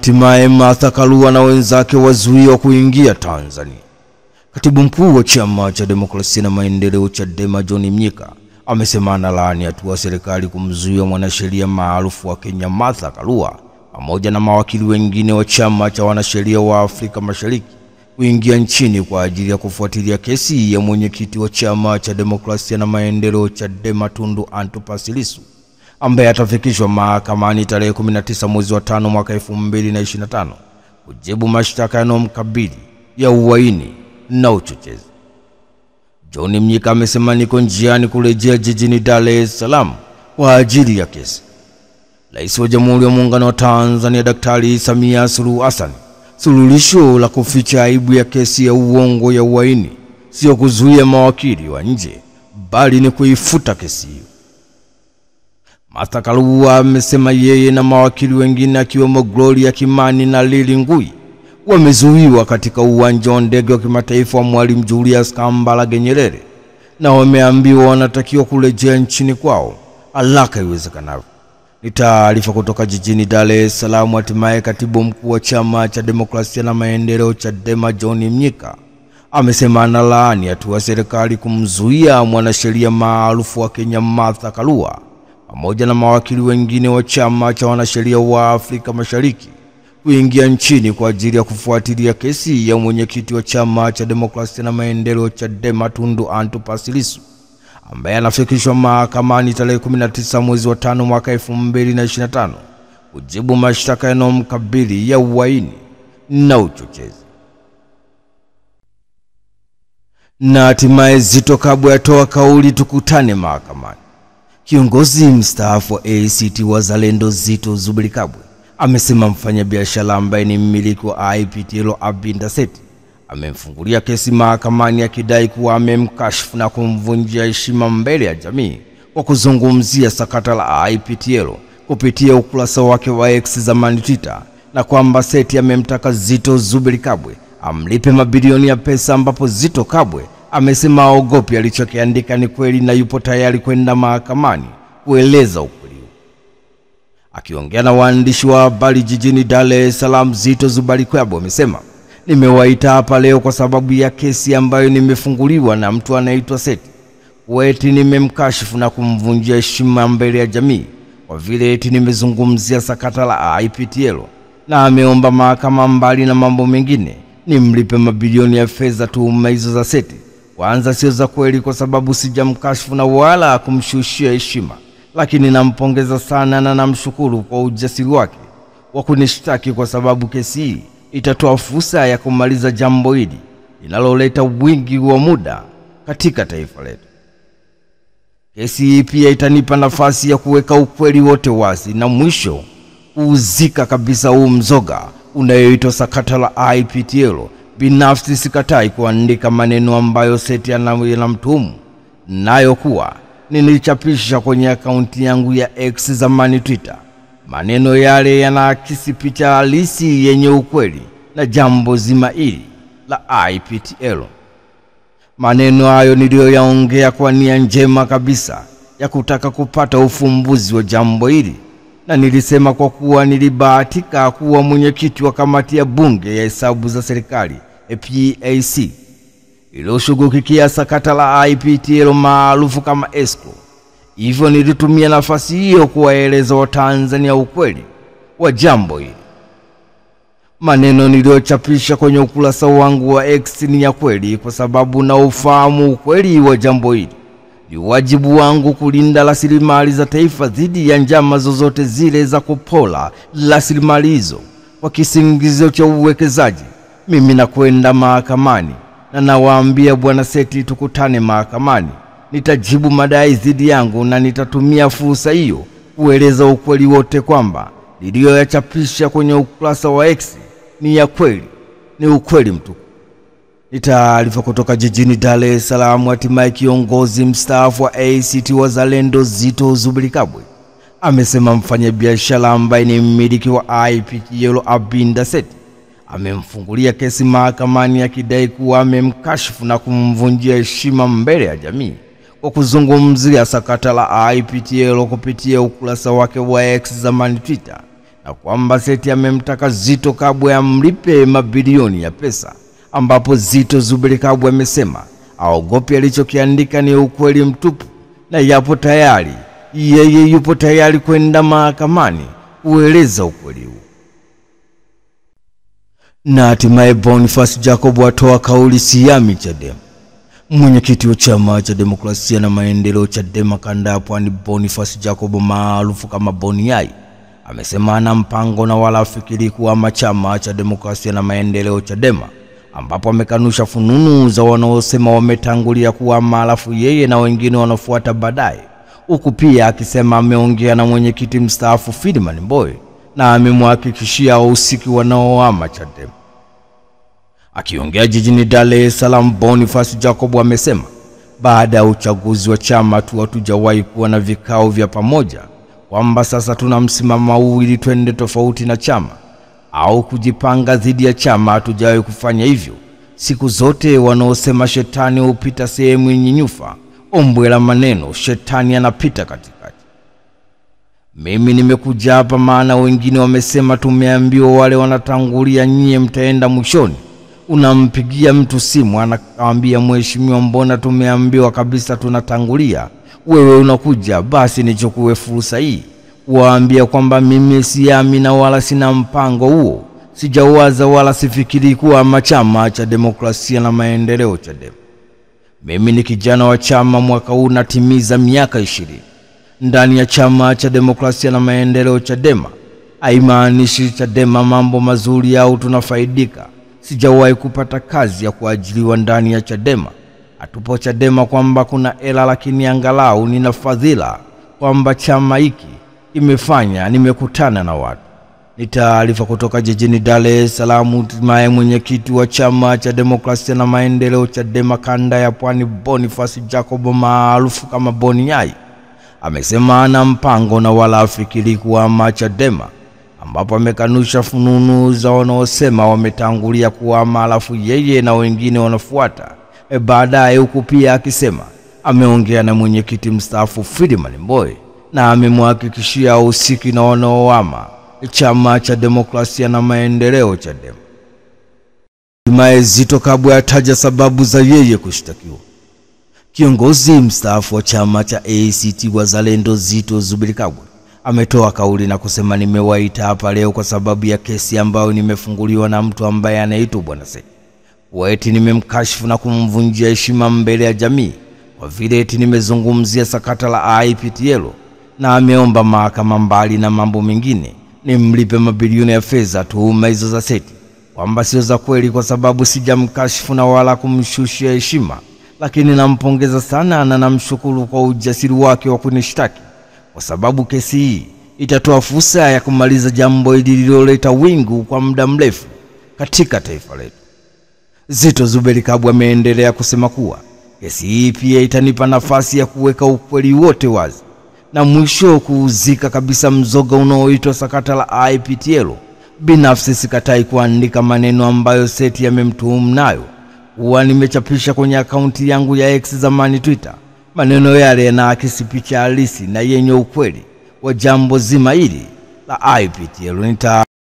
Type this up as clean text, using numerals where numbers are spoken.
Hatimaye Martha Karua na wenzake wazuiwa kuingia Tanzania. Katibu mkuu wa Chama cha Demokrasia na Maendeleo Chadema John Mnyika amesema analaani hatua serikali kumzuia mwanasheria maarufu wa Kenya Martha Karua pamoja na mawakili wengine wa chama cha wanasheria wa Afrika Mashariki kuingia nchini kwa ajili ya kufuatilia kesi ya mwenyekiti wa Chama cha Demokrasia na Maendeleo Chadema Tundu Antipas Lissu ambaye atafikishwa mahakamani tarehe 19 mwezi wa 5 mwaka 2025 kujibu mashtaka yanayomkabili ya uhaini na uchochezi. John Mnyika amesema niko njiani kurejea jijini Dar es Salaam kwa ajili ya kesi. Rais wa Jamhuri ya Muungano wa Tanzania Daktari Samia Suluhu Hassan, suluhisho la kuficha aibu ya kesi ya uongo ya uhaini sio kuzuia mawakili wa nje bali ni kuifuta kesi hiyo. Martha Karua amesema yeye na mawakili wengine akiwemo Gloria Kimani na Lili Ngui wamezuiwa katika uwanja wa ndege wa kimataifa wa Mwalimu Julius Kambarage Nyerere na wameambiwa wanatakiwa kurejea nchini kwao haraka iwezekanavyo. Ni taarifa kutoka jijini Dar es Salaam. Hatimaye katibu mkuu wa Chama cha Demokrasia na Maendeleo Chadema John Mnyika amesema analaani hatua serikali kumzuia mwanasheria maarufu wa Kenya Martha Karua pamoja na mawakili wengine wa chama cha wanasheria wa Afrika Mashariki kuingia nchini kwa ajili ya kufuatilia kesi ya mwenyekiti wa Chama cha Demokrasia na Maendeleo Chadema Tundu Antipas Lissu ambaye anafikishwa mahakamani tarehe 19 mwezi wa 5 mwaka 2025 kujibu mashtaka yanayomkabili ya uhaini na uchochezi. Na hatimaye Zitto Kabwe atoa kauli tukutane mahakamani. Kiongozi mstaafu wa ACT Wazalendo Zitto Zuberi Kabwe amesema mfanyabiashara ambaye ni mmiliki wa IPTL Abinda Seti amemfungulia kesi mahakamani akidai kuwa amemkashifu na kumvunjia heshima mbele ya jamii kwa kuzungumzia sakata la IPTL kupitia ukurasa wake wa X zamani Twitter, na kwamba Seti amemtaka Zitto Zuberi Kabwe amlipe mabilioni ya pesa, ambapo Zitto Kabwe amesema haogopi alichokiandika ni kweli na yupo tayari kwenda mahakamani kueleza ukweli. Akiongea na waandishi wa habari jijini Dar es Salaam, Zitto Zuberi Kabwe amesema, nimewaita hapa leo kwa sababu ya kesi ambayo nimefunguliwa na mtu anaitwa Seti. Eti nimemkashifu na kumvunjia heshima mbele ya jamii kwa vile eti nimezungumzia sakata la IPTL, na ameomba mahakama mbali na mambo mengine nimlipe mabilioni ya fedha. Tuhuma hizo za Seti kwanza sio za kweli kwa sababu sijamkashifu na wala kumshushia heshima, lakini nampongeza sana na namshukuru kwa ujasiri wake wa kunishtaki kwa sababu kesi hii itatoa fursa ya kumaliza jambo hili linaloleta wingi wa muda katika taifa letu. Kesi hii pia itanipa nafasi ya kuweka ukweli wote wazi na mwisho kuuzika kabisa huu mzoga unayoitwa sakata la IPTL. Binafsi sikatai kuandika maneno ambayo Seti anamtuhumu nayo kuwa nilichapisha kwenye akaunti yangu ya X zamani Twitter. Maneno yale yanaakisi picha halisi yenye ukweli na jambo zima hili la IPTL. Maneno hayo niliyoyaongea kwa nia njema kabisa ya kutaka kupata ufumbuzi wa jambo hili, na nilisema kwa kuwa nilibahatika kuwa mwenyekiti wa kamati ya bunge ya hesabu za serikali PAC iliyoshughulikia sakata la IPTL maarufu kama escrow. Hivyo nilitumia nafasi hiyo kuwaeleza Watanzania ukweli wa jambo hili. Maneno niliyochapisha kwenye ukurasa wangu wa X ni ya kweli kwa sababu na ufahamu ukweli wa jambo hili. Ni wajibu wangu kulinda rasilimali za taifa dhidi ya njama zozote zile za kupola rasilimali hizo kwa kisingizio cha uwekezaji. Mimi nakwenda mahakamani na nawaambia Bwana Seti tukutane mahakamani. Nitajibu madai dhidi yangu na nitatumia fursa hiyo kueleza ukweli wote kwamba niliyoyachapisha kwenye ukurasa wa X ni ya kweli, ni ukweli mtupu. Ni taarifa kutoka jijini Dar es Salaam. Hatimaye kiongozi mstaafu wa ACT Wazalendo Zitto Zuberi Kabwe amesema mfanyabiashara ambaye ni mmiliki wa IPTL Abinda Seti amemfungulia kesi mahakamani akidai kuwa amemkashifu na kumvunjia heshima mbele ya jamii kwa kuzungumzia sakata la IPTL kupitia ukurasa wake wa X zamani Twitter, na kwamba Seth amemtaka Zitto Kabwe amlipe mabilioni ya pesa, ambapo Zitto Zuberi Kabwe amesema aogopi alichokiandika ni ukweli mtupu na yeye yupo tayari kwenda mahakamani kueleza ukweli huu. Na hatimaye Boniface Jacob atoa kauli siami Chadema. Mwenyekiti wa chama cha demokrasia na maendeleo Chadema kanda ya Pwani Boniface Jacob maarufu kama Boni Yai amesema ana mpango na wala afikiri kuhama chama cha demokrasia na maendeleo Chadema, ambapo amekanusha fununu za wanaosema wametangulia kuhama alafu yeye na wengine wanafuata baadaye, huku pia akisema ameongea na mwenyekiti mstaafu Freeman Mbowe na amemhakikishia wahusiki wanaohama Chadema. Akiongea jijini Dar es Salaam, Boniface Jacob amesema baada ya uchaguzi wa chama tu hatujawahi kuwa na vikao vya pamoja, kwamba sasa tuna msimamo ili twende tofauti na chama au kujipanga dhidi ya chama. Hatujawahi kufanya hivyo. Siku zote wanaosema shetani hupita sehemu yenye nyufa, ombwe la maneno, shetani anapita katikati. Mimi nimekuja hapa maana wengine wamesema tumeambiwa wale wanatangulia nyie mtaenda mwishoni. Unampigia mtu simu anakuambia mheshimiwa, mbona tumeambiwa kabisa tunatangulia, wewe unakuja, basi nichukue fursa hii kuwaambia kwamba mimi siamini wala sina mpango huo. Sijawaza wala sifikiri kuwa chama cha demokrasia na maendeleo Chadema. Mimi ni kijana wa chama, mwaka huu natimiza miaka 20 ndani ya chama cha demokrasia na maendeleo Chadema. Haimaanishi Chadema mambo mazuri au tunafaidika. Sijawahi kupata kazi ya kuajiriwa ndani ya Chadema. Hatupo Chadema kwamba kuna hela, lakini angalau nina fadhila kwamba chama hiki imefanya nimekutana na watu. Ni taarifa kutoka jijini Dar es Salaam. Hatimaye mwenyekiti wa chama cha demokrasia na maendeleo Chadema kanda ya Pwani Boniface Jacob maarufu kama Boni Yai amesema ana mpango na wala afikiri kuhama Chadema, ambapo amekanusha fununu za wanaosema wametangulia kuhama alafu yeye na wengine wanafuata baadaye, huku pia akisema ameongea na mwenyekiti mstaafu Freeman Mbowe na amemhakikishia wahusiki na wanaohama chama cha demokrasia na maendeleo Chadema. Hatimaye Zitto Kabwe ataja sababu za yeye kushtakiwa. Kiongozi mstaafu wa chama cha ACT Wazalendo Zitto Zuberi Kabwe ametoa kauli na kusema, nimewaita hapa leo kwa sababu ya kesi ambayo nimefunguliwa na mtu ambaye anaitwa Bwana Seth. Eti nimemkashifu na kumvunjia heshima mbele ya jamii kwa vile eti nimezungumzia sakata la IPTL, na ameomba mahakama mbali na mambo mengine nimlipe mabilioni ya fedha. Tuhuma hizo za Seth kwamba sio za kweli, kwa sababu sijamkashifu na wala kumshushia heshima, lakini nampongeza sana na namshukuru kwa ujasiri wake wa kunishtaki, kwa sababu kesi hii itatoa fursa ya kumaliza jambo hili lililoleta wingu kwa muda mrefu katika taifa letu. Zitto Zuberi Kabwe ameendelea kusema kuwa kesi hii pia itanipa nafasi ya kuweka ukweli wote wazi na mwisho kuuzika kabisa mzoga unaoitwa sakata la IPTL. Binafsi sikatai kuandika maneno ambayo Seth amemtuhumu nayo, huwa nimechapisha kwenye akaunti yangu ya X zamani Twitter. Maneno yale yanaakisi picha halisi na yenye ukweli wa jambo zima hili la IPTL.